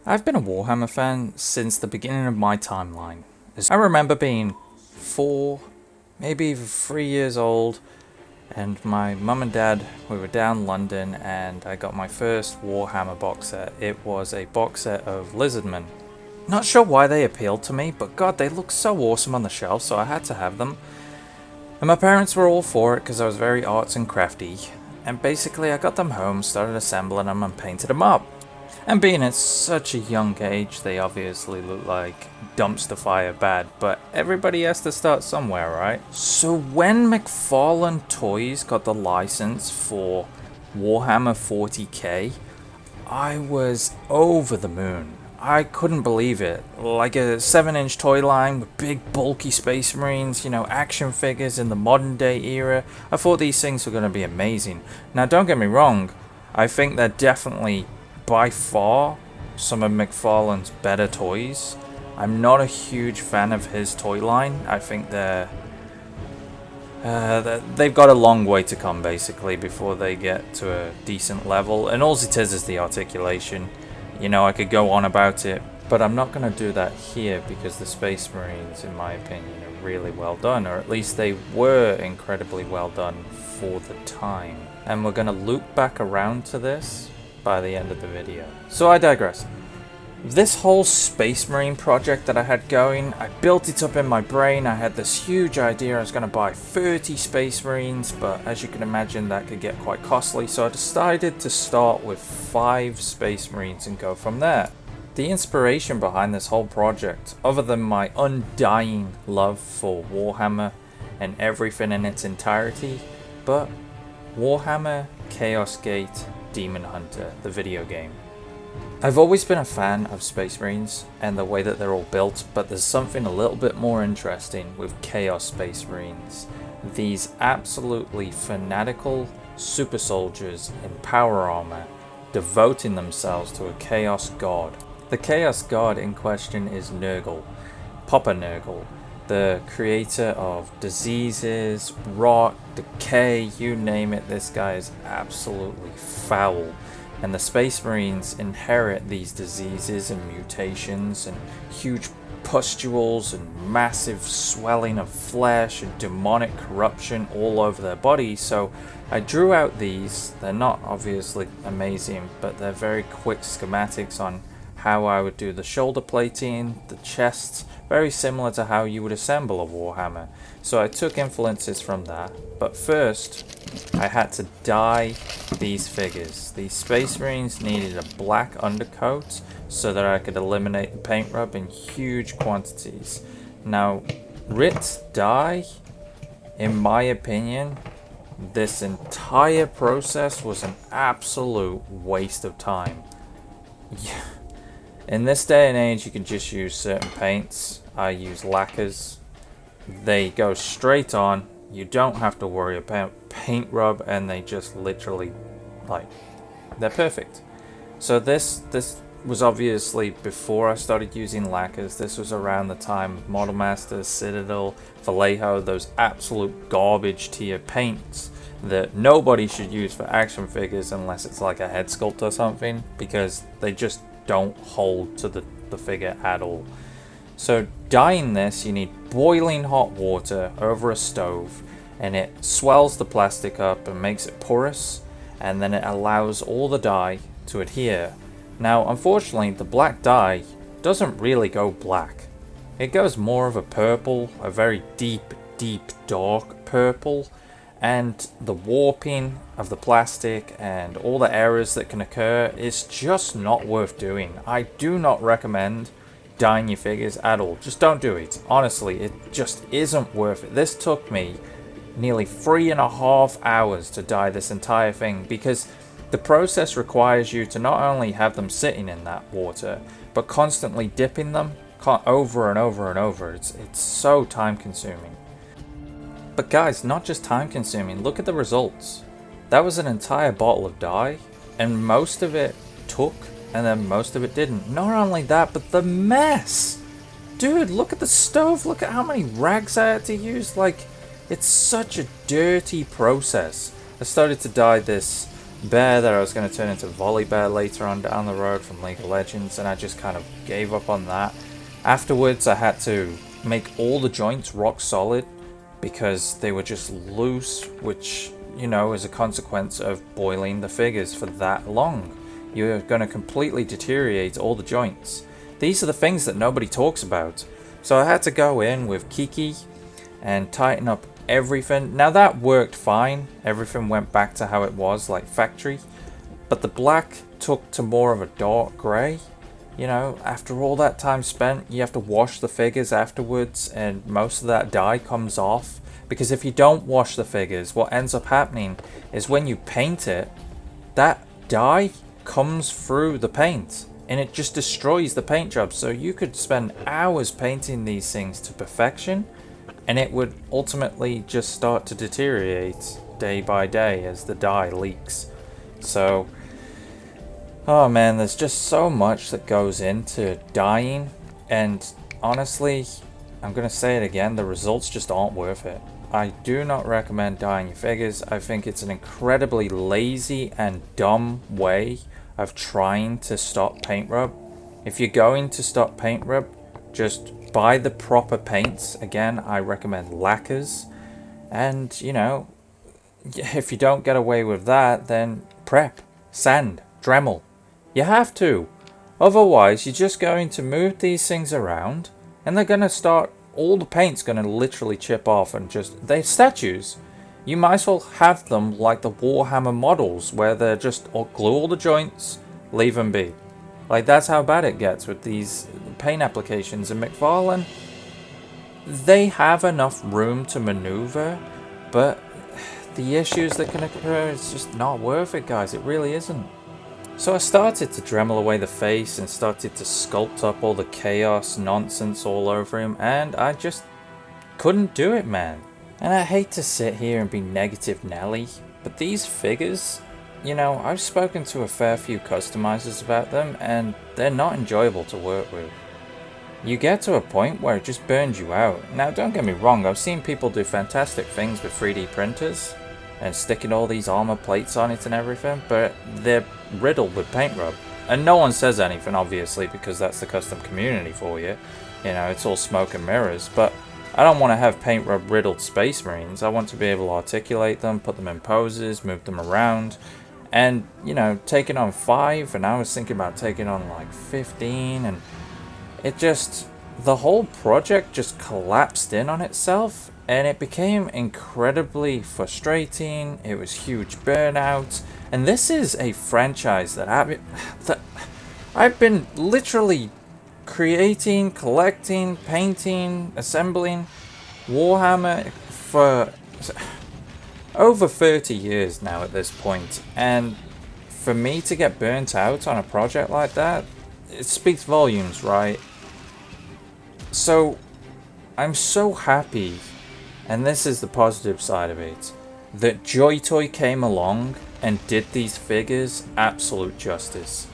I've been a Warhammer fan since the beginning of my timeline. I remember being 4, maybe even 3 years old, and my mum and dad, we were down London, and I got my first Warhammer box set. It was a box set of Lizardmen. Not sure why they appealed to me, but god, they looked so awesome on the shelf, so I had to have them. And my parents were all for it because I was very arts and crafty. And basically I got them home, started assembling them and painted them up. And being at such a young age, they obviously look like dumpster fire bad, but everybody has to start somewhere, right? So when McFarlane Toys got the license for Warhammer 40k, I was over the moon. I couldn't believe it. Like a 7-inch toy line with big bulky space marines, action figures in the modern day era. I thought these things were going to be amazing. Now don't get me wrong, I think they're definitely by far some of McFarlane's better toys. I'm not a huge fan of his toy line. I think they've got a long way to come basically before they get to a decent level, and all it is the articulation. I could go on about it, but I'm not going to do that here because the Space Marines, in my opinion, are really well done, or at least they were incredibly well done for the time. And we're going to loop back around to this by the end of the video. So I digress. This whole Space Marine project that I had going, I built it up in my brain. I had this huge idea I was going to buy 30 Space Marines, but as you can imagine that could get quite costly, so I decided to start with 5 Space Marines and go from there. The inspiration behind this whole project, other than my undying love for Warhammer and everything in its entirety, but Warhammer Chaos Gate Demon Hunter, the video game. I've always been a fan of Space Marines and the way that they're all built, but there's something a little bit more interesting with Chaos Space Marines. These absolutely fanatical super soldiers in power armor devoting themselves to a Chaos God. The Chaos God in question is Nurgle, Papa Nurgle, the creator of diseases, rot, decay, you name it. This guy is absolutely foul. And the Space Marines inherit these diseases and mutations and huge pustules and massive swelling of flesh and demonic corruption all over their bodies. So I drew out these. They're not obviously amazing, but they're very quick schematics on how I would do the shoulder plating, the chests, very similar to how you would assemble a Warhammer. So I took influences from that, but first I had to dye these figures. These Space Marines needed a black undercoat so that I could eliminate the paint rub in huge quantities. Now, Ritz dye, in my opinion, this entire process was an absolute waste of time. Yeah. In this day and age, you can just use certain paints. I use lacquers. They go straight on. You don't have to worry about paint rub, and they just literally, they're perfect. So this was obviously before I started using lacquers. This was around the time of Model Masters, Citadel, Vallejo, those absolute garbage tier paints that nobody should use for action figures unless it's like a head sculpt or something, because they just don't hold to the figure at all. So dyeing this, you need boiling hot water over a stove, and it swells the plastic up and makes it porous, and then it allows all the dye to adhere. Now unfortunately the black dye doesn't really go black. It goes more of a purple, a very deep dark purple, and the warping of the plastic and all the errors that can occur is just not worth doing. I do not recommend dyeing your figures at all. Just don't do it. Honestly, it just isn't worth it. This took me nearly 3.5 hours to dye this entire thing, because the process requires you to not only have them sitting in that water, but constantly dipping them over and over and over. It's so time consuming. But guys, not just time consuming, look at the results. That was an entire bottle of dye, and most of it took, and then most of it didn't. Not only that, but the mess! Dude, look at the stove, look at how many rags I had to use. It's such a dirty process. I started to dye this bear that I was going to turn into Volley Bear later on down the road from League of Legends, and I just kind of gave up on that. Afterwards, I had to make all the joints rock solid because they were just loose, which, you know, is a consequence of boiling the figures for that long. You're going to completely deteriorate all the joints. These are the things that nobody talks about. So I had to go in with Kiki and tighten up everything. Now that worked fine. Everything went back to how it was, like factory. But the black took to more of a dark grey. You know, after all that time spent, you have to wash the figures afterwards, and most of that dye comes off. Because if you don't wash the figures, what ends up happening is when you paint it, that dye comes through the paint, and it just destroys the paint job. So you could spend hours painting these things to perfection, and it would ultimately just start to deteriorate day by day as the dye leaks. So, oh man, there's just so much that goes into dyeing, and honestly, I'm gonna say it again, the results just aren't worth it. I do not recommend dyeing your figures. I think it's an incredibly lazy and dumb way of trying to stop paint rub. If you're going to stop paint rub, just buy the proper paints. Again, I recommend lacquers. And, you know, if you don't get away with that, then prep, sand, Dremel. You have to. Otherwise, you're just going to move these things around, and they're going to start, all the paint's going to literally chip off, and just, they're statues. You might as well have them like the Warhammer models, where they're just glue all the joints, leave them be. Like, that's how bad it gets with these paint applications. And McFarlane, they have enough room to maneuver, but the issues that can occur, it's just not worth it, guys. It really isn't. So I started to Dremel away the face and started to sculpt up all the chaos nonsense all over him, and I just couldn't do it, man. And I hate to sit here and be negative Nelly, but these figures, you know, I've spoken to a fair few customizers about them, and they're not enjoyable to work with. You get to a point where it just burns you out. Now, don't get me wrong, I've seen people do fantastic things with 3D printers and sticking all these armor plates on it and everything, but they're riddled with paint rub. And no one says anything, obviously, because that's the custom community for you. You know, it's all smoke and mirrors, but I don't want to have paint rub riddled Space Marines. I want to be able to articulate them, put them in poses, move them around. And, you know, taking on 5, and I was thinking about taking on like 15, and it just, the whole project just collapsed in on itself, and it became incredibly frustrating. It was huge burnout, and this is a franchise that I've been literally creating, collecting, painting, assembling Warhammer for over 30 years now at this point, and for me to get burnt out on a project like that, it speaks volumes, right? So I'm so happy, and this is the positive side of it, that Joy Toy came along and did these figures absolute justice.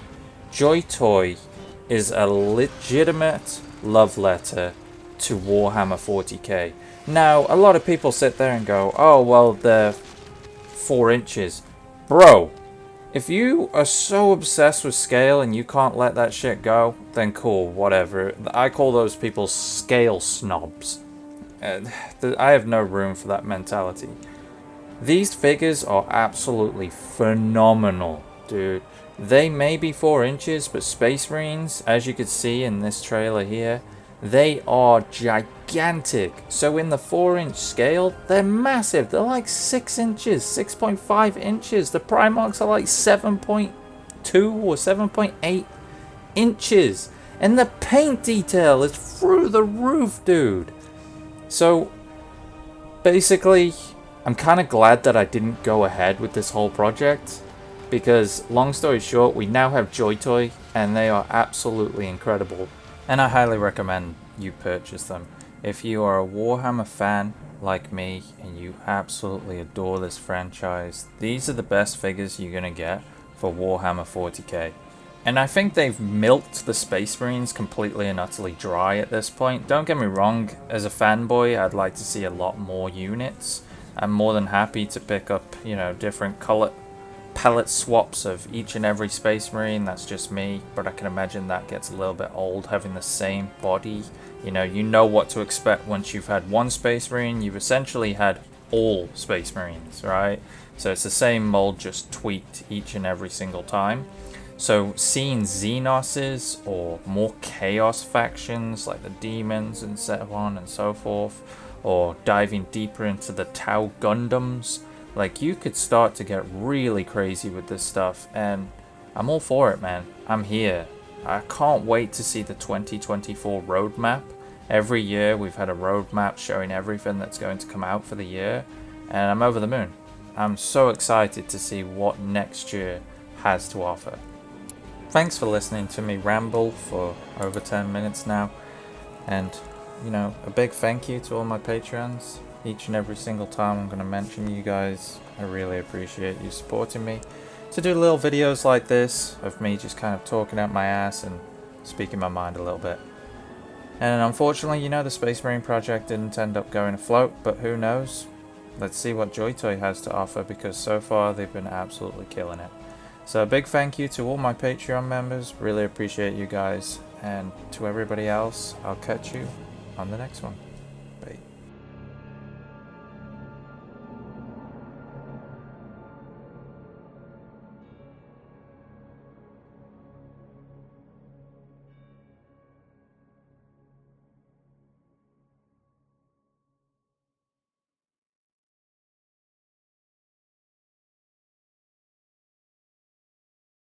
Joy Toy is a legitimate love letter to Warhammer 40k. Now, a lot of people sit there and go, oh, well, they're 4 inches. Bro, if you are so obsessed with scale and you can't let that shit go, then cool, whatever. I call those people scale snobs. I have no room for that mentality. These figures are absolutely phenomenal, dude. They may be 4 inches, but Space Marines, as you can see in this trailer here, they are gigantic. So in the 4-inch scale, they're massive. They're like 6 inches, 6.5 inches. The Primarchs are like 7.2 or 7.8 inches. And the paint detail is through the roof, dude. So basically, I'm kind of glad that I didn't go ahead with this whole project, because long story short, we now have Joy Toy, and they are absolutely incredible. And I highly recommend you purchase them. If you are a Warhammer fan like me and you absolutely adore this franchise, these are the best figures you're going to get for Warhammer 40k. And I think they've milked the Space Marines completely and utterly dry at this point. Don't get me wrong, as a fanboy, I'd like to see a lot more units. I'm more than happy to pick up, you know, different color pellet swaps of each and every Space Marine. That's just me, but I can imagine that gets a little bit old having the same body. You know what to expect once you've had one Space Marine. You've essentially had all Space Marines, right? So it's the same mold, just tweaked each and every single time. So seeing Xenoses or more Chaos factions like the Demons and so on and so forth, or diving deeper into the Tau Gundams, like, you could start to get really crazy with this stuff, and I'm all for it, man. I'm here. I can't wait to see the 2024 roadmap. Every year we've had a roadmap showing everything that's going to come out for the year, and I'm over the moon. I'm so excited to see what next year has to offer. Thanks for listening to me ramble for over 10 minutes now, and a big thank you to all my Patreons. Each and every single time I'm going to mention you guys. I really appreciate you supporting me to do little videos like this of me just kind of talking out my ass and speaking my mind a little bit. And unfortunately, the Space Marine project didn't end up going afloat, but who knows? Let's see what JoyToy has to offer, because so far they've been absolutely killing it. So a big thank you to all my Patreon members. Really appreciate you guys. And to everybody else, I'll catch you on the next one.